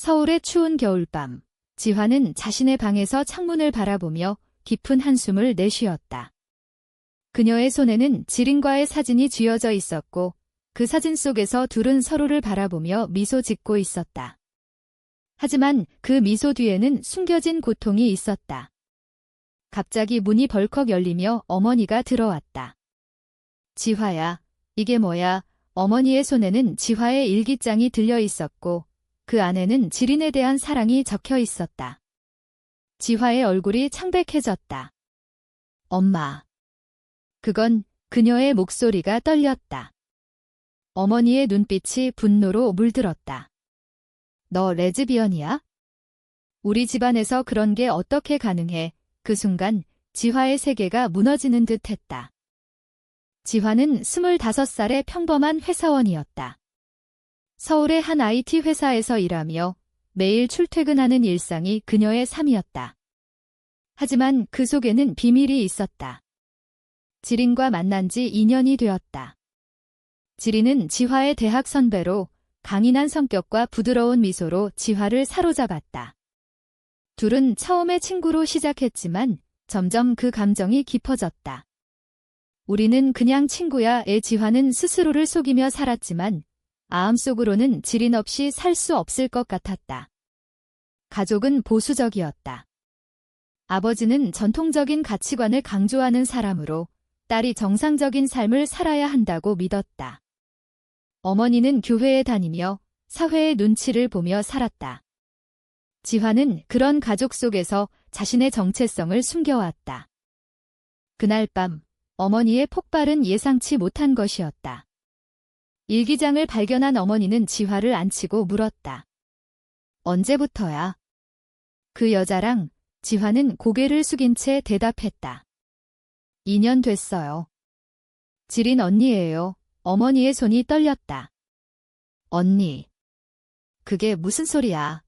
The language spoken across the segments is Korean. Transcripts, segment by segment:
서울의 추운 겨울밤, 지화는 자신의 방에서 창문을 바라보며 깊은 한숨을 내쉬었다. 그녀의 손에는 지린과의 사진이 쥐어져 있었고 그 사진 속에서 둘은 서로를 바라보며 미소 짓고 있었다. 하지만 그 미소 뒤에는 숨겨진 고통이 있었다. 갑자기 문이 벌컥 열리며 어머니가 들어왔다. 지화야, 이게 뭐야? 어머니의 손에는 지화의 일기장이 들려 있었고 그 안에는 지린에 대한 사랑이 적혀 있었다. 지화의 얼굴이 창백해졌다. 엄마. 그건 그녀의 목소리가 떨렸다. 어머니의 눈빛이 분노로 물들었다. 너 레즈비언이야? 우리 집안에서 그런 게 어떻게 가능해? 그 순간 지화의 세계가 무너지는 듯 했다. 지화는 25살의 평범한 회사원이었다. 서울의 한 IT 회사에서 일하며 매일 출퇴근하는 일상이 그녀의 삶이었다. 하지만 그 속에는 비밀이 있었다. 지린과 만난 지 2년이 되었다. 지린은 지화의 대학 선배로 강인한 성격과 부드러운 미소로 지화를 사로잡았다. 둘은 처음에 친구로 시작했지만 점점 그 감정이 깊어졌다. 우리는 그냥 친구야의 지화는 스스로를 속이며 살았지만 마음속으로는 지린 없이 살 수 없을 것 같았다. 가족은 보수적이었다. 아버지는 전통적인 가치관을 강조하는 사람으로 딸이 정상적인 삶을 살아야 한다고 믿었다. 어머니는 교회에 다니며 사회의 눈치를 보며 살았다. 지화는 그런 가족 속에서 자신의 정체성을 숨겨왔다. 그날 밤, 어머니의 폭발은 예상치 못한 것이었다. 일기장을 발견한 어머니는 지화를 안치고 물었다. 언제부터야? 그 여자랑 지화는 고개를 숙인 채 대답했다. 2년 됐어요. 지린 언니예요. 어머니의 손이 떨렸다. 언니. 그게 무슨 소리야?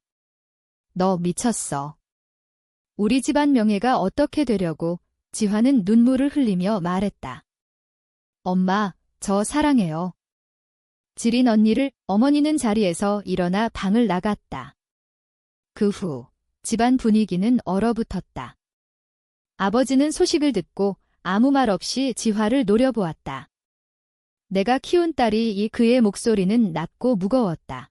너 미쳤어. 우리 집안 명예가 어떻게 되려고? 지화는 눈물을 흘리며 말했다. 엄마, 저 사랑해요. 지린 언니를 어머니는 자리에서 일어나 방을 나갔다. 그 후 집안 분위기는 얼어붙었다. 아버지는 소식을 듣고 아무 말 없이 지화를 노려보았다. 내가 키운 딸이 그의 목소리는 낮고 무거웠다.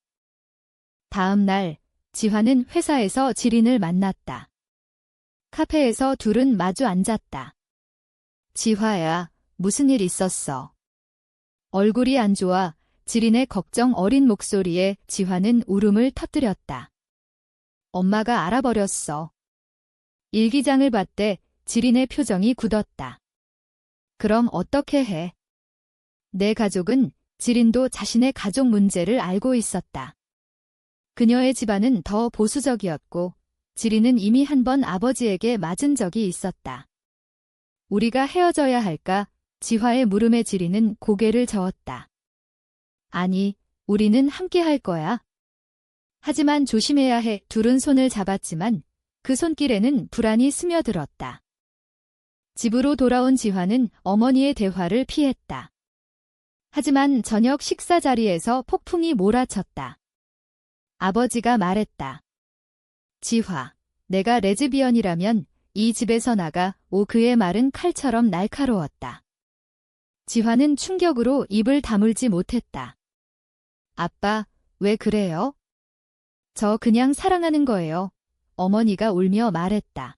다음 날 지화는 회사에서 지린을 만났다. 카페에서 둘은 마주 앉았다. 지화야, 무슨 일 있었어? 얼굴이 안 좋아. 지린의 걱정 어린 목소리에 지화는 울음을 터뜨렸다. 엄마가 알아버렸어. 일기장을 봤대. 지린의 표정이 굳었다. 그럼 어떻게 해? 내 가족은 지린도 자신의 가족 문제를 알고 있었다. 그녀의 집안은 더 보수적이었고 지린은 이미 한 번 아버지에게 맞은 적이 있었다. 우리가 헤어져야 할까? 지화의 물음에 지린은 고개를 저었다. 아니, 우리는 함께 할 거야. 하지만 조심해야 해. 둘은 손을 잡았지만 그 손길에는 불안이 스며들었다. 집으로 돌아온 지화는 어머니의 대화를 피했다. 하지만 저녁 식사 자리에서 폭풍이 몰아쳤다. 아버지가 말했다. 지화, 내가 레즈비언이라면 이 집에서 나가. 그의 말은 칼처럼 날카로웠다. 지화는 충격으로 입을 다물지 못했다. 아빠, 왜 그래요? 저 그냥 사랑하는 거예요. 어머니가 울며 말했다.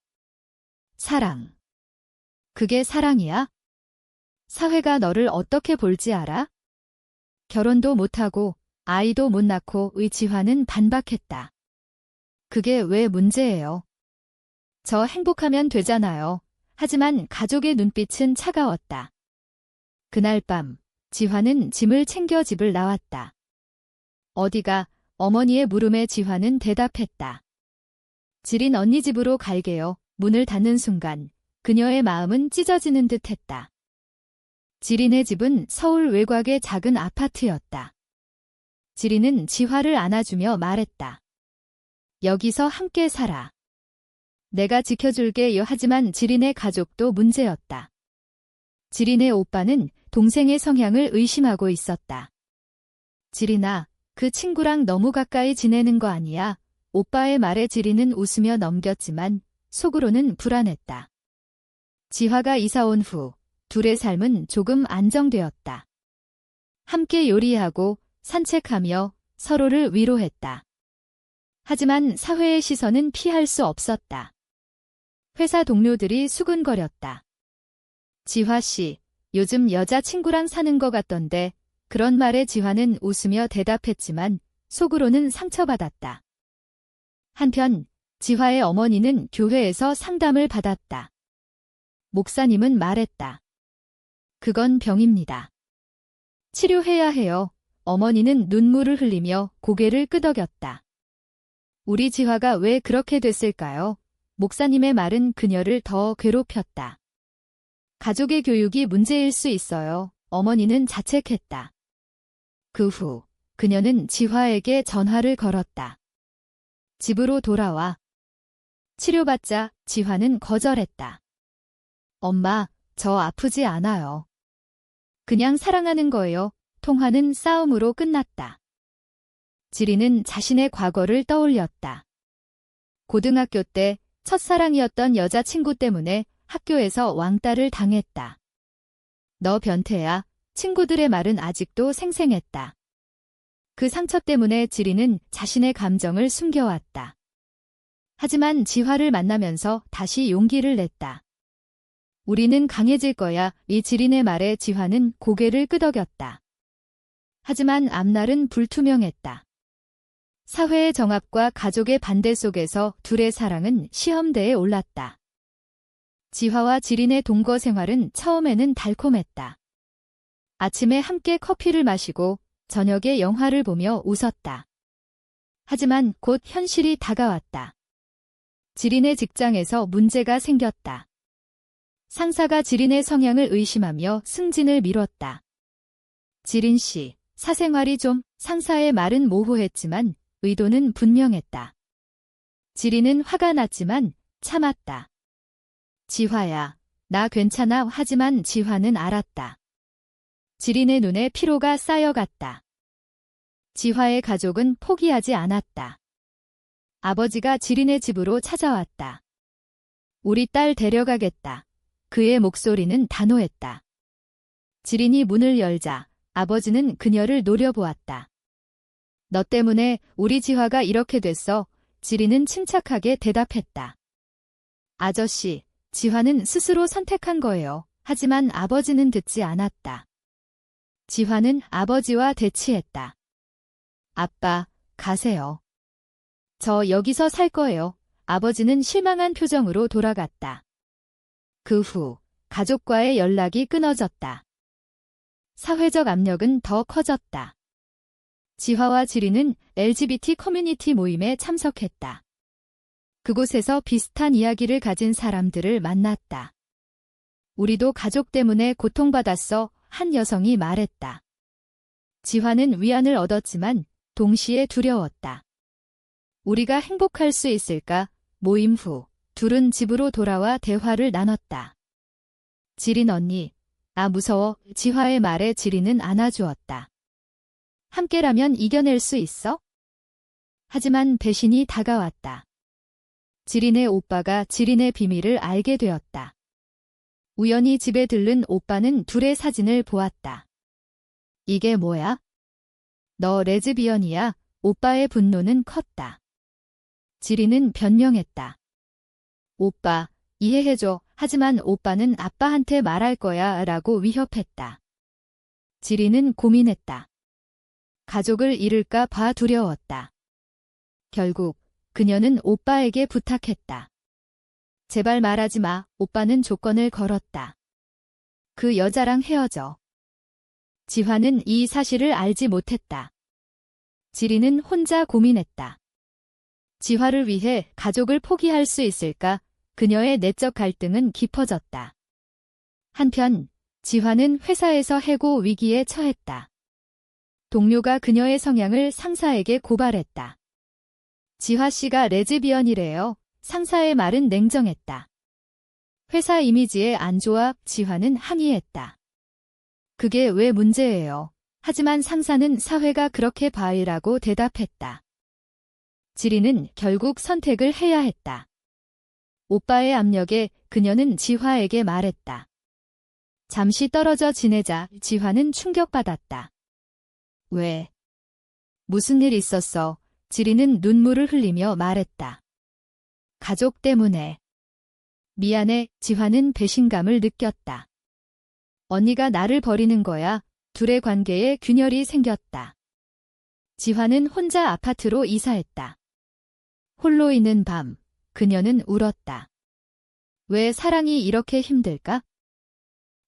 사랑. 그게 사랑이야? 사회가 너를 어떻게 볼지 알아? 결혼도 못하고 아이도 못 낳고 지화는 반박했다. 그게 왜 문제예요? 저 행복하면 되잖아요. 하지만 가족의 눈빛은 차가웠다. 그날 밤, 지화는 짐을 챙겨 집을 나왔다. 어디가? 어머니의 물음에 지화는 대답했다. 지린 언니 집으로 갈게요. 문을 닫는 순간 그녀의 마음은 찢어지는 듯 했다. 지린의 집은 서울 외곽의 작은 아파트였다. 지린은 지화를 안아주며 말했다. 여기서 함께 살아. 내가 지켜줄게요. 하지만 지린의 가족도 문제였다. 지린의 오빠는 동생의 성향을 의심하고 있었다. 지린아, 그 친구랑 너무 가까이 지내는 거 아니야? 오빠의 말에 지리는 웃으며 넘겼지만 속으로는 불안했다. 지화가 이사 온 후 둘의 삶은 조금 안정되었다. 함께 요리하고 산책하며 서로를 위로했다. 하지만 사회의 시선은 피할 수 없었다. 회사 동료들이 수근거렸다. 지화 씨, 요즘 여자친구랑 사는 것 같던데. 그런 말에 지화는 웃으며 대답했지만 속으로는 상처받았다. 한편 지화의 어머니는 교회에서 상담을 받았다. 목사님은 말했다. 그건 병입니다. 치료해야 해요. 어머니는 눈물을 흘리며 고개를 끄덕였다. 우리 지화가 왜 그렇게 됐을까요? 목사님의 말은 그녀를 더 괴롭혔다. 가족의 교육이 문제일 수 있어요. 어머니는 자책했다. 그 후 그녀는 지화에게 전화를 걸었다. 집으로 돌아와. 치료받자. 지화는 거절했다. 엄마, 저 아프지 않아요. 그냥 사랑하는 거예요. 통화는 싸움으로 끝났다. 지리는 자신의 과거를 떠올렸다. 고등학교 때 첫사랑이었던 여자친구 때문에 학교에서 왕따를 당했다. 너 변태야. 친구들의 말은 아직도 생생했다. 그 상처 때문에 지리는 자신의 감정을 숨겨왔다. 하지만 지화를 만나면서 다시 용기를 냈다. 우리는 강해질 거야. 이 지린의 말에 지화는 고개를 끄덕였다. 하지만 앞날은 불투명했다. 사회의 정압과 가족의 반대 속에서 둘의 사랑은 시험대에 올랐다. 지화와 지린의 동거 생활은 처음에는 달콤했다. 아침에 함께 커피를 마시고 저녁에 영화를 보며 웃었다. 하지만 곧 현실이 다가왔다. 지린의 직장에서 문제가 생겼다. 상사가 지린의 성향을 의심하며 승진을 미뤘다. 지린 씨, 사생활이 좀. 상사의 말은 모호했지만 의도는 분명했다. 지린은 화가 났지만 참았다. 지화야, 나 괜찮아. 하지만 지화는 알았다. 지린의 눈에 피로가 쌓여갔다. 지화의 가족은 포기하지 않았다. 아버지가 지린의 집으로 찾아왔다. 우리 딸 데려가겠다. 그의 목소리는 단호했다. 지린이 문을 열자 아버지는 그녀를 노려보았다. 너 때문에 우리 지화가 이렇게 됐어. 지린은 침착하게 대답했다. 아저씨, 지화는 스스로 선택한 거예요. 하지만 아버지는 듣지 않았다. 지화는 아버지와 대치했다. 아빠, 가세요. 저 여기서 살 거예요. 아버지는 실망한 표정으로 돌아갔다. 그 후 가족과의 연락이 끊어졌다. 사회적 압력은 더 커졌다. 지화와 지리는 LGBT 커뮤니티 모임에 참석했다. 그곳에서 비슷한 이야기를 가진 사람들을 만났다. 우리도 가족 때문에 고통받았어. 한 여성이 말했다. 지화는 위안을 얻었지만 동시에 두려웠다. 우리가 행복할 수 있을까? 모임 후 둘은 집으로 돌아와 대화를 나눴다. 지린 언니, 아 무서워. 지화의 말에 지린은 안아주었다. 함께라면 이겨낼 수 있어? 하지만 배신이 다가왔다. 지린의 오빠가 지린의 비밀을 알게 되었다. 우연히 집에 들른 오빠는 둘의 사진을 보았다. 이게 뭐야? 너 레즈비언이야? 오빠의 분노는 컸다. 지린은 변명했다. 오빠, 이해해줘. 하지만 오빠는 아빠한테 말할 거야 라고 위협했다. 지린은 고민했다. 가족을 잃을까 봐 두려웠다. 결국 그녀는 오빠에게 부탁했다. 제발 말하지 마. 오빠는 조건을 걸었다. 그 여자랑 헤어져. 지화는 이 사실을 알지 못했다. 지리는 혼자 고민했다. 지화를 위해 가족을 포기할 수 있을까? 그녀의 내적 갈등은 깊어졌다. 한편 지화는 회사에서 해고 위기에 처했다. 동료가 그녀의 성향을 상사에게 고발했다. 지화 씨가 레즈비언이래요. 상사의 말은 냉정했다. 회사 이미지에 안 좋아. 지화는 항의했다. 그게 왜 문제예요? 하지만 상사는 사회가 그렇게 봐이라고 대답했다. 지리는 결국 선택을 해야 했다. 오빠의 압력에 그녀는 지화에게 말했다. 잠시 떨어져 지내자. 지화는 충격받았다. 왜? 무슨 일 있었어? 지리는 눈물을 흘리며 말했다. 가족 때문에. 미안해. 지화는 배신감을 느꼈다. 언니가 나를 버리는 거야. 둘의 관계에 균열이 생겼다. 지화는 혼자 아파트로 이사했다. 홀로 있는 밤, 그녀는 울었다. 왜 사랑이 이렇게 힘들까?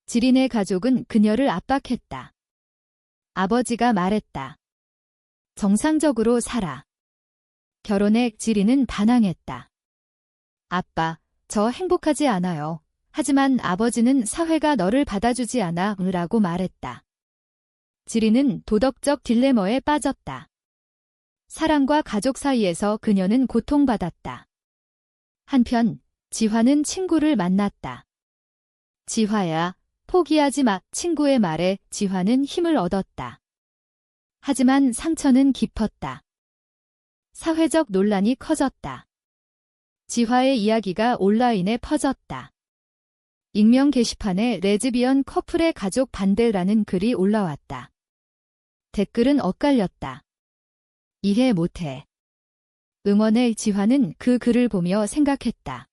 지린의 가족은 그녀를 압박했다. 아버지가 말했다. 정상적으로 살아. 결혼에 지린은 반항했다. 아빠, 저 행복하지 않아요. 하지만 아버지는 사회가 너를 받아주지 않아 라고 말했다. 지린은 도덕적 딜레마에 빠졌다. 사랑과 가족 사이에서 그녀는 고통받았다. 한편 지화는 친구를 만났다. 지화야, 포기하지 마. 친구의 말에 지화는 힘을 얻었다. 하지만 상처는 깊었다. 사회적 논란이 커졌다. 지화의 이야기가 온라인에 퍼졌다. 익명 게시판에 레즈비언 커플의 가족 반대라는 글이 올라왔다. 댓글은 엇갈렸다. 이해 못해. 응원의 지화는 그 글을 보며 생각했다.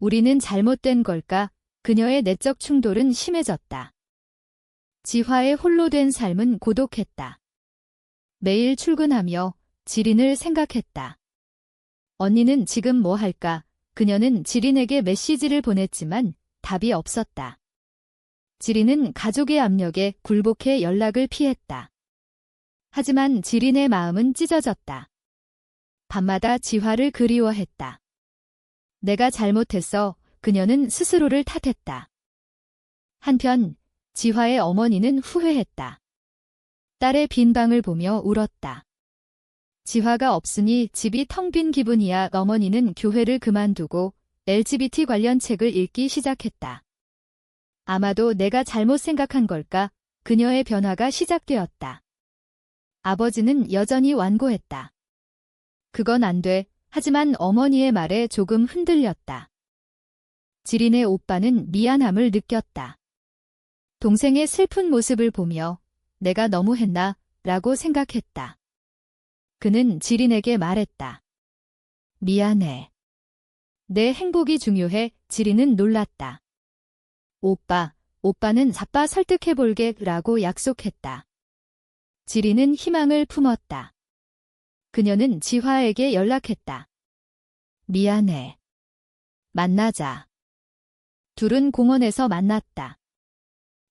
우리는 잘못된 걸까? 그녀의 내적 충돌은 심해졌다. 지화의 홀로 된 삶은 고독했다. 매일 출근하며 지린을 생각했다. 언니는 지금 뭐 할까? 그녀는 지린에게 메시지를 보냈지만 답이 없었다. 지린은 가족의 압력에 굴복해 연락을 피했다. 하지만 지린의 마음은 찢어졌다. 밤마다 지화를 그리워했다. 내가 잘못했어. 그녀는 스스로를 탓했다. 한편 지화의 어머니는 후회했다. 딸의 빈 방을 보며 울었다. 지화가 없으니 집이 텅 빈 기분이야. 어머니는 교회를 그만두고 LGBT 관련 책을 읽기 시작했다. 아마도 내가 잘못 생각한 걸까? 그녀의 변화가 시작되었다. 아버지는 여전히 완고했다. 그건 안 돼. 하지만 어머니의 말에 조금 흔들렸다. 지린의 오빠는 미안함을 느꼈다. 동생의 슬픈 모습을 보며 내가 너무했나? 라고 생각했다. 그는 지린에게 말했다. 미안해. 내 행복이 중요해. 지린은 놀랐다. 오빠는 아빠 설득해볼게 라고 약속했다. 지린은 희망을 품었다. 그녀는 지화에게 연락했다. 미안해. 만나자. 둘은 공원에서 만났다.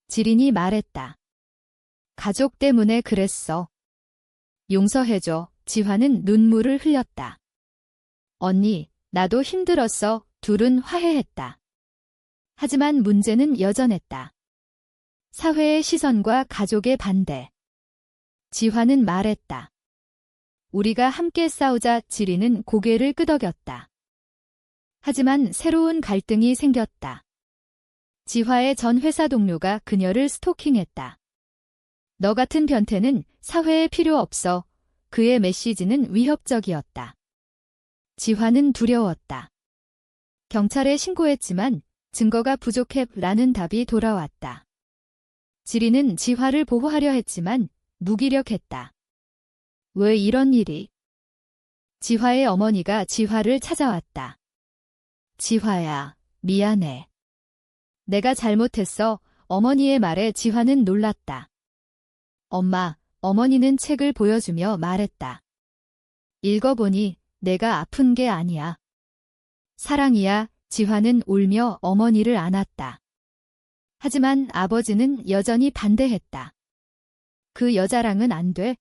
지린이 말했다. 가족 때문에 그랬어. 용서해줘. 지화는 눈물을 흘렸다. 언니, 나도 힘들었어. 둘은 화해했다. 하지만 문제는 여전했다. 사회의 시선과 가족의 반대. 지화는 말했다. 우리가 함께 싸우자. 지린은 고개를 끄덕였다. 하지만 새로운 갈등이 생겼다. 지화의 전 회사 동료가 그녀를 스토킹했다. 너 같은 변태는 사회에 필요 없어. 그의 메시지는 위협적이었다. 지화는 두려웠다. 경찰에 신고했지만 증거가 부족해 라는 답이 돌아왔다. 지린은 지화를 보호하려 했지만 무기력했다. 왜 이런 일이? 지화의 어머니가 지화를 찾아왔다. 지화야, 미안해. 내가 잘못했어. 어머니의 말에 지화는 놀랐다. 어머니는 책을 보여주며 말했다. 읽어보니 내가 아픈 게 아니야. 사랑이야. 지화는 울며 어머니를 안았다. 하지만 아버지는 여전히 반대했다. 그 여자랑은 안 돼.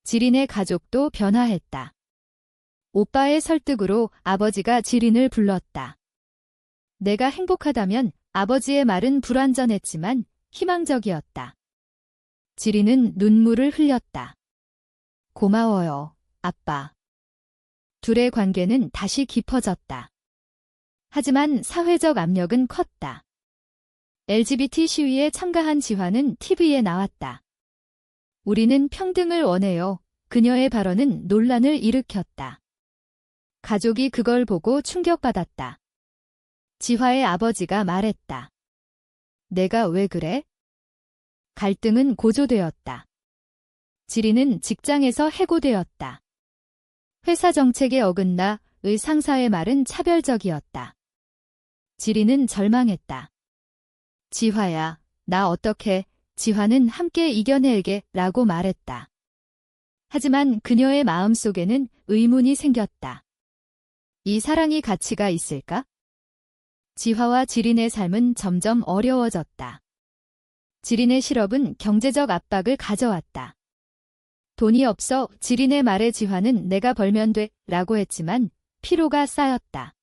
지린의 가족도 변화했다. 오빠의 설득으로 아버지가 지린을 불렀다. 내가 행복하다면 아버지의 말은 불완전했지만 희망적이었다. 지린은 눈물을 흘렸다. 고마워요, 아빠. 둘의 관계는 다시 깊어졌다. 하지만 사회적 압력은 컸다. LGBT 시위에 참가한 지화는 TV에 나왔다. 우리는 평등을 원해요. 그녀의 발언은 논란을 일으켰다. 가족이 그걸 보고 충격받았다. 지화의 아버지가 말했다. 내가 왜 그래? 갈등은 고조되었다. 지리는 직장에서 해고되었다. 회사 정책에 어긋나 의 상사의 말은 차별적이었다. 지리는 절망했다. 지화야, 나 어떡해? 지화는 함께 이겨낼게 라고 말했다. 하지만 그녀의 마음속에는 의문이 생겼다. 이 사랑이 가치가 있을까? 지화와 지린의 삶은 점점 어려워졌다. 지린의 실업은 경제적 압박을 가져왔다. 돈이 없어 지린의 말에 지화는 내가 벌면 돼 라고 했지만 피로가 쌓였다.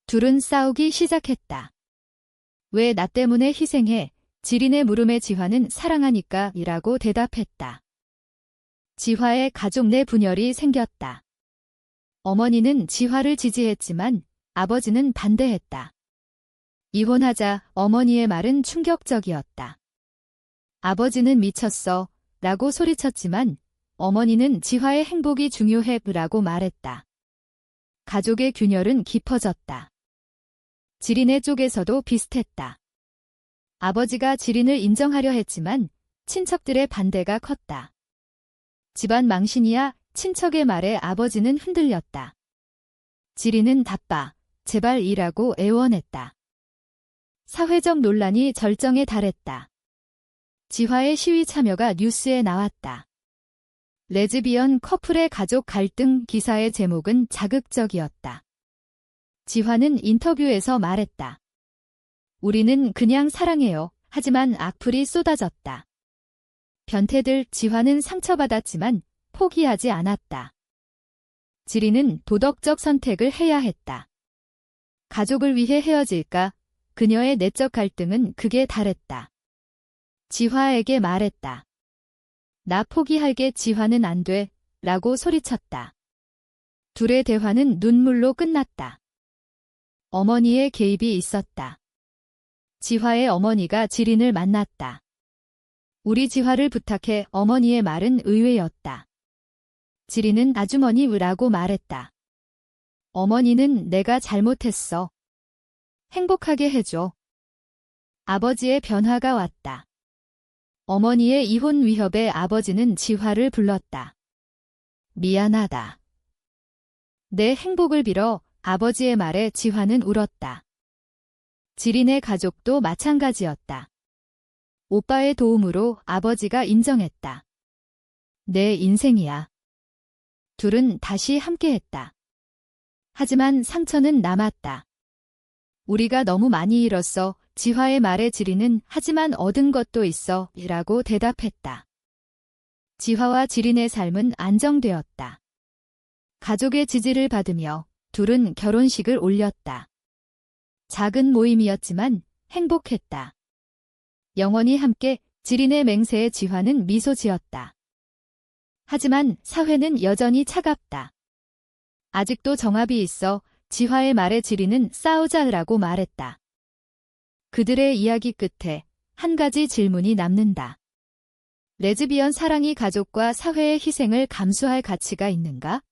둘은 싸우기 시작했다. 왜 나 때문에 희생해? 지린의 물음에 지화는 사랑하니까 이라고 대답했다. 지화의 가족 내 분열이 생겼다. 어머니는 지화를 지지했지만 아버지는 반대했다. 이혼하자 어머니의 말은 충격적이었다. 아버지는 미쳤어 라고 소리쳤지만 어머니는 지화의 행복이 중요해 라고 말했다. 가족의 균열은 깊어졌다. 지린의 쪽에서도 비슷했다. 아버지가 지린을 인정하려 했지만 친척들의 반대가 컸다. 집안 망신이야 친척의 말에 아버지는 흔들렸다. 지린은 바빠, 제발 일하고 애원했다. 사회적 논란이 절정에 달했다. 지화의 시위 참여가 뉴스에 나왔다. 레즈비언 커플의 가족 갈등 기사의 제목은 자극적이었다. 지화는 인터뷰에서 말했다. 우리는 그냥 사랑해요. 하지만 악플이 쏟아졌다. 변태들. 지화는 상처받았지만 포기하지 않았다. 지리는 도덕적 선택을 해야 했다. 가족을 위해 헤어질까? 그녀의 내적 갈등은 극에 달했다. 지화에게 말했다. 나 포기할게. 지화는 안 돼. 라고 소리쳤다. 둘의 대화는 눈물로 끝났다. 어머니의 개입이 있었다. 지화의 어머니가 지린을 만났다. 우리 지화를 부탁해. 어머니의 말은 의외였다. 지린은 아주머니라고 말했다. 어머니는 내가 잘못했어. 행복하게 해줘. 아버지의 변화가 왔다. 어머니의 이혼 위협에 아버지는 지화를 불렀다. 미안하다. 내 행복을 빌어. 아버지의 말에 지화는 울었다. 지린의 가족도 마찬가지였다. 오빠의 도움으로 아버지가 인정했다. 내 인생이야. 둘은 다시 함께했다. 하지만 상처는 남았다. 우리가 너무 많이 잃었어. 지화의 말에 지린은 하지만 얻은 것도 있어 라고 대답했다. 지화와 지린의 삶은 안정되었다. 가족의 지지를 받으며 둘은 결혼식을 올렸다. 작은 모임이었지만 행복했다. 영원히 함께. 지린의 맹세에 지화는 미소 지었다. 하지만 사회는 여전히 차갑다. 아직도 정압이 있어. 지화의 말에 지린은 싸우자라고 말했다. 그들의 이야기 끝에 한 가지 질문이 남는다. 레즈비언 사랑이 가족과 사회의 희생을 감수할 가치가 있는가?